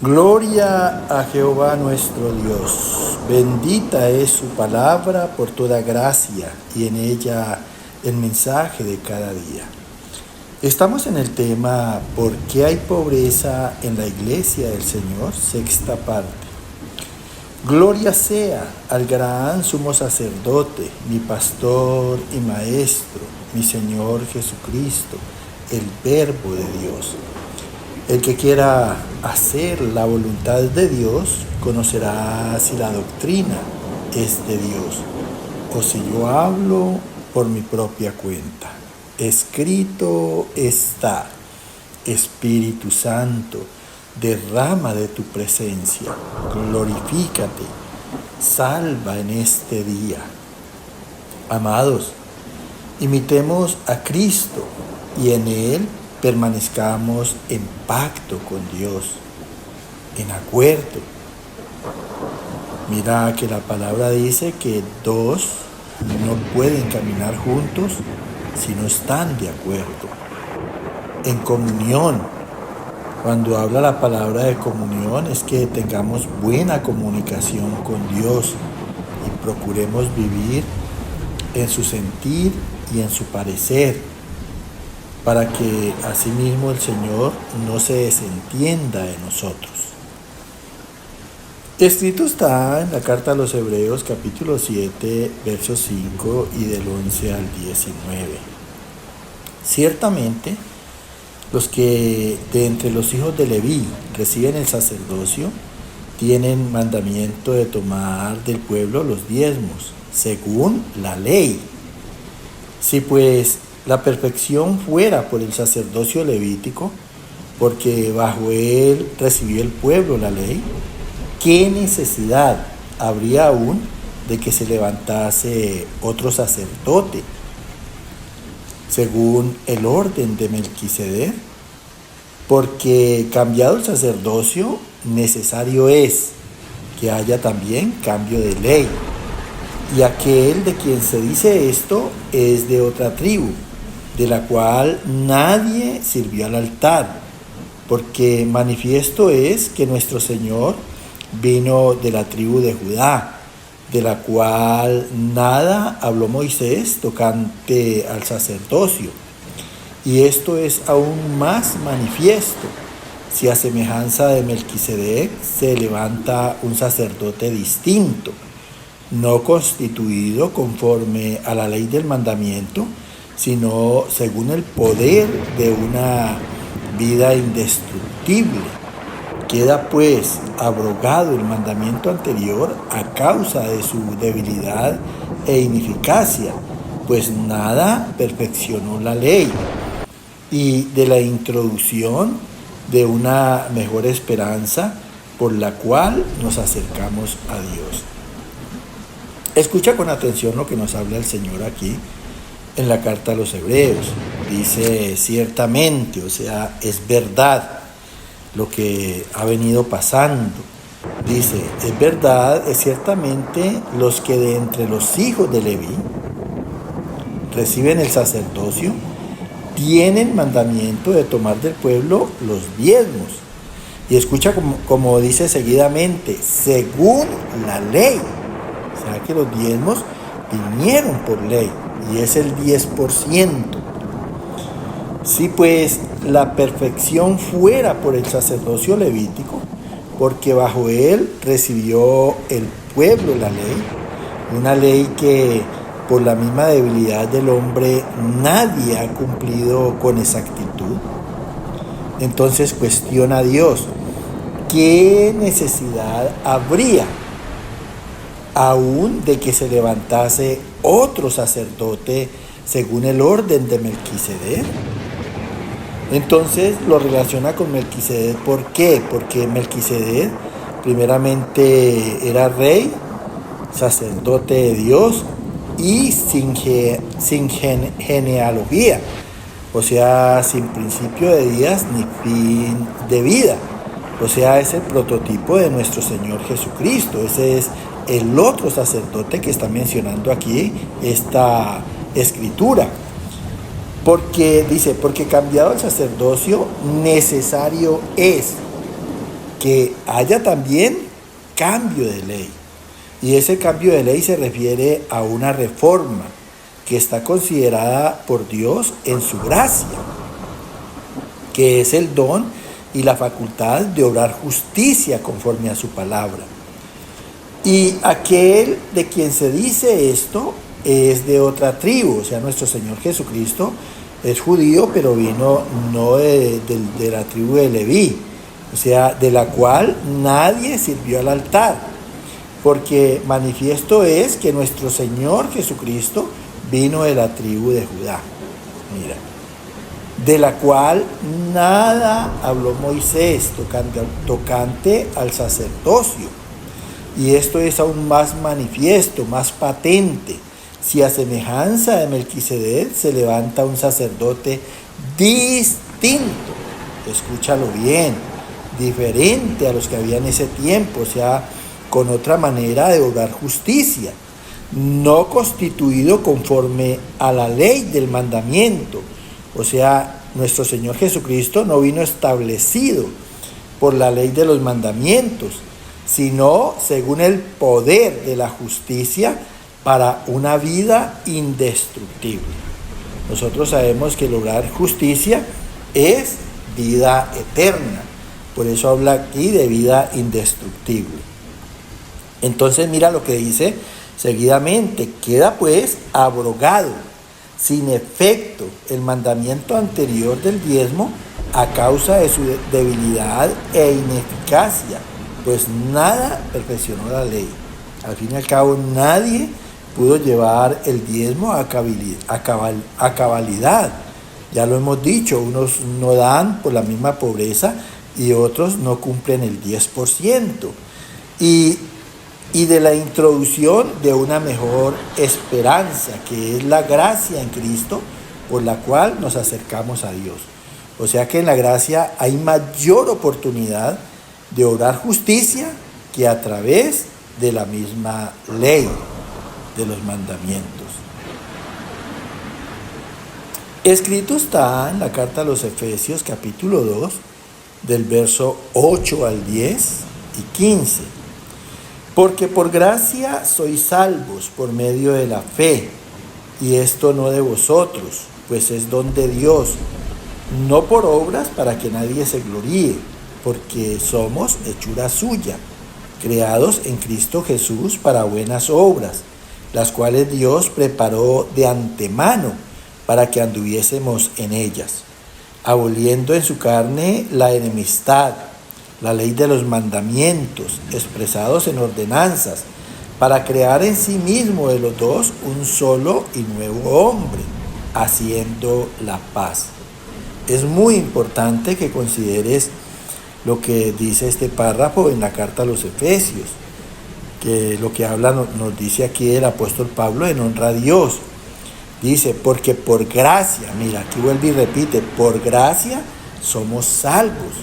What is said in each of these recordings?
Gloria a Jehová nuestro Dios. Bendita es su palabra por toda gracia y en ella el mensaje de cada día. Estamos en el tema ¿por qué hay pobreza en la iglesia del Señor? Sexta parte. Gloria sea al gran sumo sacerdote, mi pastor y maestro, mi Señor Jesucristo, el Verbo de Dios. El que quiera hacer la voluntad de Dios conocerá si la doctrina es de Dios o si yo hablo por mi propia cuenta. Escrito está: Espíritu Santo, derrama de tu presencia, glorifícate, salva en este día. Amados, imitemos a Cristo y en Él permanezcamos en pacto con Dios, en acuerdo. Mira que la palabra dice que dos no pueden caminar juntos si no están de acuerdo. En comunión, cuando habla la palabra de comunión, es que tengamos buena comunicación con Dios y procuremos vivir en su sentir y en su parecer, para que asimismo el Señor no se desentienda de nosotros. Escrito está en la carta a los Hebreos capítulo 7, versos 5 y del 11 al 19. Ciertamente, los que de entre los hijos de Leví reciben el sacerdocio tienen mandamiento de tomar del pueblo los diezmos, según la ley. Si pues la perfección fuera por el sacerdocio levítico, porque bajo él recibió el pueblo la ley, ¿qué necesidad habría aún de que se levantase otro sacerdote, según el orden de Melquisedec? Porque cambiado el sacerdocio, necesario es que haya también cambio de ley. Y aquel de quien se dice esto es de otra tribu, de la cual nadie sirvió al altar, porque manifiesto es que nuestro Señor vino de la tribu de Judá, de la cual nada habló Moisés tocante al sacerdocio. Y esto es aún más manifiesto, si a semejanza de Melquisedec se levanta un sacerdote distinto, no constituido conforme a la ley del mandamiento, sino según el poder de una vida indestructible. Queda pues abrogado el mandamiento anterior a causa de su debilidad e ineficacia, pues nada perfeccionó la ley, y de la introducción de una mejor esperanza por la cual nos acercamos a Dios. Escucha con atención lo que nos habla el Señor aquí en la carta a los Hebreos. Dice ciertamente, o sea, es verdad lo que ha venido pasando. Dice, es verdad, es ciertamente los que de entre los hijos de Leví reciben el sacerdocio, tienen mandamiento de tomar del pueblo los diezmos. Y escucha como dice seguidamente, según la ley. O sea que los diezmos vinieron por ley y es el 10%. Si pues la perfección fuera por el sacerdocio levítico, porque bajo él recibió el pueblo la ley, una ley que por la misma debilidad del hombre nadie ha cumplido con exactitud, entonces cuestiona a Dios, ¿qué necesidad habría aún de que se levantase otro sacerdote según el orden de Melquisedec? Entonces lo relaciona con Melquisedec. ¿Por qué? Porque Melquisedec primeramente era rey, sacerdote de Dios y sin genealogía, o sea, sin principio de días ni fin de vida. O sea, es el prototipo de nuestro Señor Jesucristo. Ese es el otro sacerdote que está mencionando aquí esta escritura. Porque dice, porque cambiado el sacerdocio, necesario es que haya también cambio de ley. Y ese cambio de ley se refiere a una reforma que está considerada por Dios en su gracia, que es el don y la facultad de obrar justicia conforme a su palabra. Y aquel de quien se dice esto es de otra tribu, o sea, nuestro Señor Jesucristo es judío, pero vino no de la tribu de Leví, o sea, de la cual nadie sirvió al altar, porque manifiesto es que nuestro Señor Jesucristo vino de la tribu de Judá, mira, de la cual nada habló Moisés tocante al sacerdocio. Y esto es aún más manifiesto, más patente, si a semejanza de Melquisedec se levanta un sacerdote distinto, escúchalo bien, diferente a los que había en ese tiempo, o sea, con otra manera de obrar justicia, no constituido conforme a la ley del mandamiento, o sea, nuestro Señor Jesucristo no vino establecido por la ley de los mandamientos, sino según el poder de la justicia para una vida indestructible. Nosotros sabemos que lograr justicia es vida eterna, por eso habla aquí de vida indestructible. Entonces mira lo que dice seguidamente: queda pues abrogado sin efecto el mandamiento anterior del diezmo a causa de su debilidad e ineficacia, pues nada perfeccionó la ley. Al fin y al cabo nadie pudo llevar el diezmo a cabalidad. Ya lo hemos dicho, unos no dan por la misma pobreza y otros no cumplen el 10%. Y de la introducción de una mejor esperanza, que es la gracia en Cristo, por la cual nos acercamos a Dios. O sea que en la gracia hay mayor oportunidad de obrar justicia que a través de la misma ley de los mandamientos. Escrito está en la carta a los Efesios capítulo 2 del verso 8 al 10 y 15. Porque por gracia sois salvos por medio de la fe, y esto no de vosotros, pues es don de Dios, no por obras para que nadie se gloríe, porque somos hechura suya, creados en Cristo Jesús para buenas obras, las cuales Dios preparó de antemano para que anduviésemos en ellas, aboliendo en su carne la enemistad, la ley de los mandamientos expresados en ordenanzas, para crear en sí mismo de los dos un solo y nuevo hombre, haciendo la paz. Es muy importante que consideres lo que dice este párrafo en la carta a los Efesios, que lo que habla nos dice aquí el apóstol Pablo en honra a Dios. Dice, porque por gracia, mira, aquí vuelve y repite, por gracia somos salvos.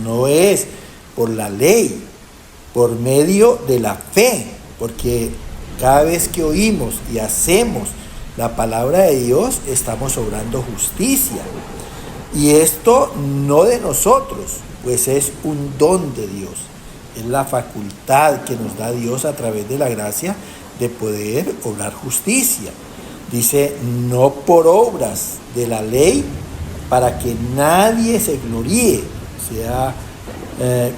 No es por la ley, por medio de la fe, porque cada vez que oímos y hacemos la palabra de Dios, estamos obrando justicia. Y esto no de nosotros, pues es un don de Dios. Es la facultad que nos da Dios a través de la gracia de poder obrar justicia. Dice, no por obras de la ley, para que nadie se gloríe, sea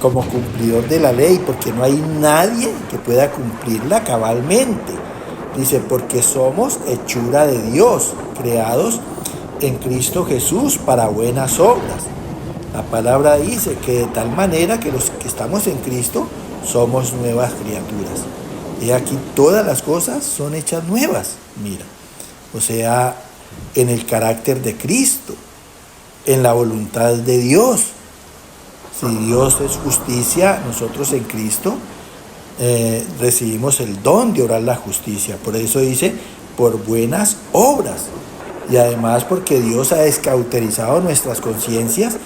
como cumplidor de la ley, porque no hay nadie que pueda cumplirla cabalmente. Dice, porque somos hechura de Dios, creados en Cristo Jesús para buenas obras. La palabra dice que de tal manera que los que estamos en Cristo somos nuevas criaturas. Y aquí todas las cosas son hechas nuevas, mira. O sea, en el carácter de Cristo, en la voluntad de Dios. Si Dios es justicia, nosotros en Cristo recibimos el don de obrar la justicia. Por eso dice, por buenas obras. Y además porque Dios ha descauterizado nuestras conciencias,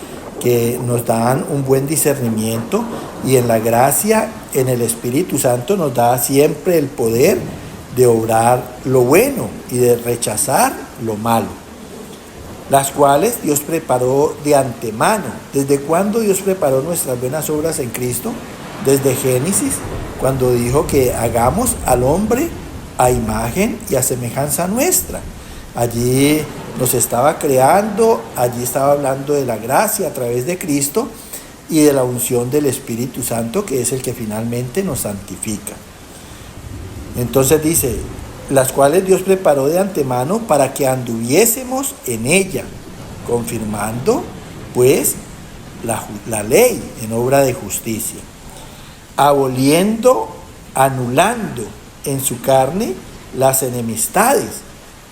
que nos dan un buen discernimiento, y en la gracia, en el Espíritu Santo, nos da siempre el poder de obrar lo bueno y de rechazar lo malo. las cuales Dios preparó de antemano. ¿Desde cuándo Dios preparó nuestras buenas obras en Cristo? Desde Génesis, cuando dijo que hagamos al hombre a imagen y a semejanza nuestra. Allí nos estaba creando, allí estaba hablando de la gracia a través de Cristo y de la unción del Espíritu Santo, que es el que finalmente nos santifica. Entonces dice, las cuales Dios preparó de antemano para que anduviésemos en ella, confirmando pues la ley en obra de justicia, aboliendo, anulando en su carne las enemistades,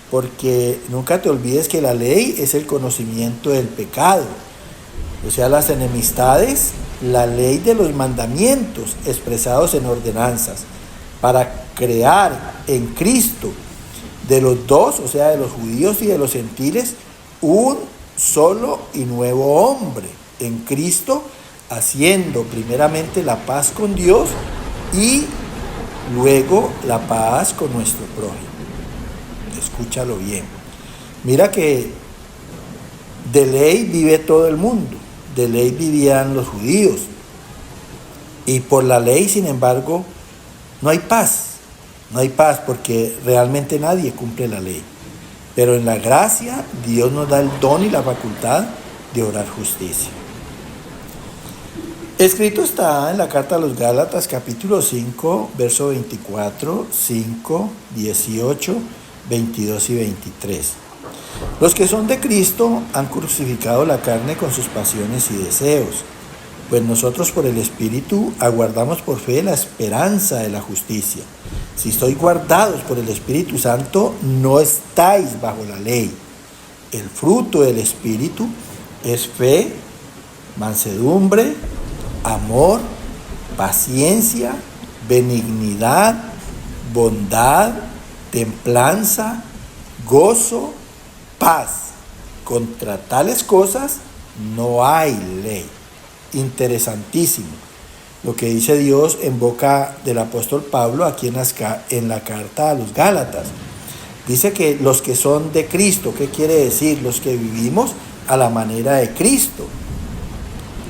porque nunca te olvides que la ley es el conocimiento del pecado. O sea, las enemistades, la ley de los mandamientos expresados en ordenanzas, para crear en Cristo de los dos, o sea, de los judíos y de los gentiles, un solo y nuevo hombre en Cristo, haciendo primeramente la paz con Dios y luego la paz con nuestro prójimo. Escúchalo bien. Mira que de ley vive todo el mundo, de ley vivían los judíos, y por la ley, sin embargo, no hay paz porque realmente nadie cumple la ley. Pero en la gracia, Dios nos da el don y la facultad de obrar justicia. Escrito está en la carta a los Gálatas, capítulo 5, verso 24, 5, 18, 22 y 23. Los que son de Cristo han crucificado la carne con sus pasiones y deseos. Pues nosotros por el Espíritu aguardamos por fe la esperanza de la justicia. Si sois guardados por el Espíritu Santo, no estáis bajo la ley. El fruto del Espíritu es fe, mansedumbre, amor, paciencia, benignidad, bondad, templanza, gozo, paz. Contra tales cosas no hay ley. Interesantísimo lo que dice Dios en boca del apóstol Pablo aquí en la carta a los Gálatas. Dice que los que son de Cristo, ¿qué quiere decir? Los que vivimos a la manera de Cristo,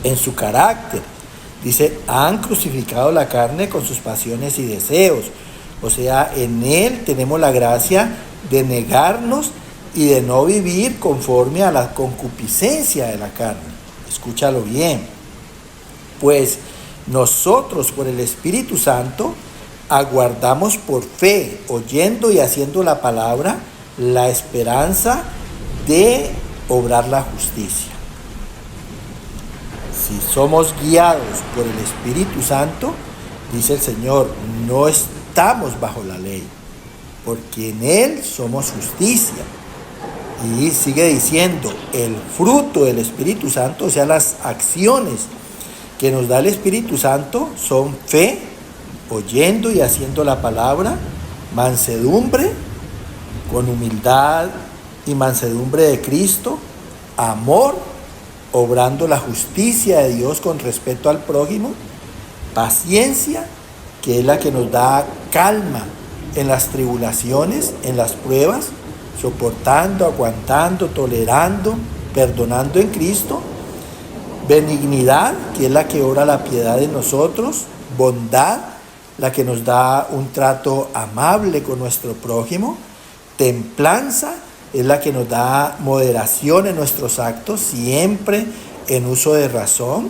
en su carácter. Dice, han crucificado la carne con sus pasiones y deseos. O sea, en Él tenemos la gracia de negarnos y de no vivir conforme a la concupiscencia de la carne. Escúchalo bien. Pues nosotros por el Espíritu Santo aguardamos por fe, oyendo y haciendo la palabra, la esperanza de obrar la justicia. Si somos guiados por el Espíritu Santo, dice el Señor, no estamos bajo la ley, porque en Él somos justicia. Y sigue diciendo, el fruto del Espíritu Santo, o sea, las acciones que nos da el Espíritu Santo son fe, oyendo y haciendo la palabra, mansedumbre, con humildad y mansedumbre de Cristo, amor, obrando la justicia de Dios con respeto al prójimo, paciencia, que es la que nos da calma en las tribulaciones, en las pruebas, soportando, aguantando, tolerando, perdonando en Cristo, benignidad, que es la que obra la piedad en nosotros, bondad, la que nos da un trato amable con nuestro prójimo, templanza, es la que nos da moderación en nuestros actos, siempre en uso de razón,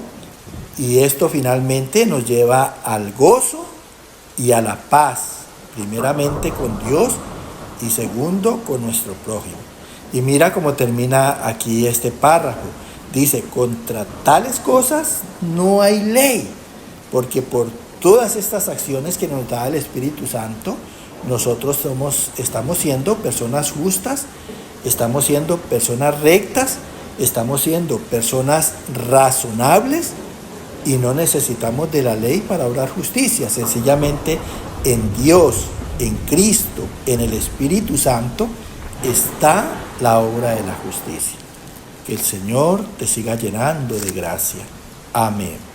y esto finalmente nos lleva al gozo y a la paz, primeramente con Dios y segundo con nuestro prójimo. Y mira cómo termina aquí este párrafo. Dice, contra tales cosas no hay ley, porque por todas estas acciones que nos da el Espíritu Santo, nosotros estamos siendo personas justas, estamos siendo personas rectas, estamos siendo personas razonables y no necesitamos de la ley para obrar justicia. Sencillamente en Dios, en Cristo, en el Espíritu Santo está la obra de la justicia. Que el Señor te siga llenando de gracia. Amén.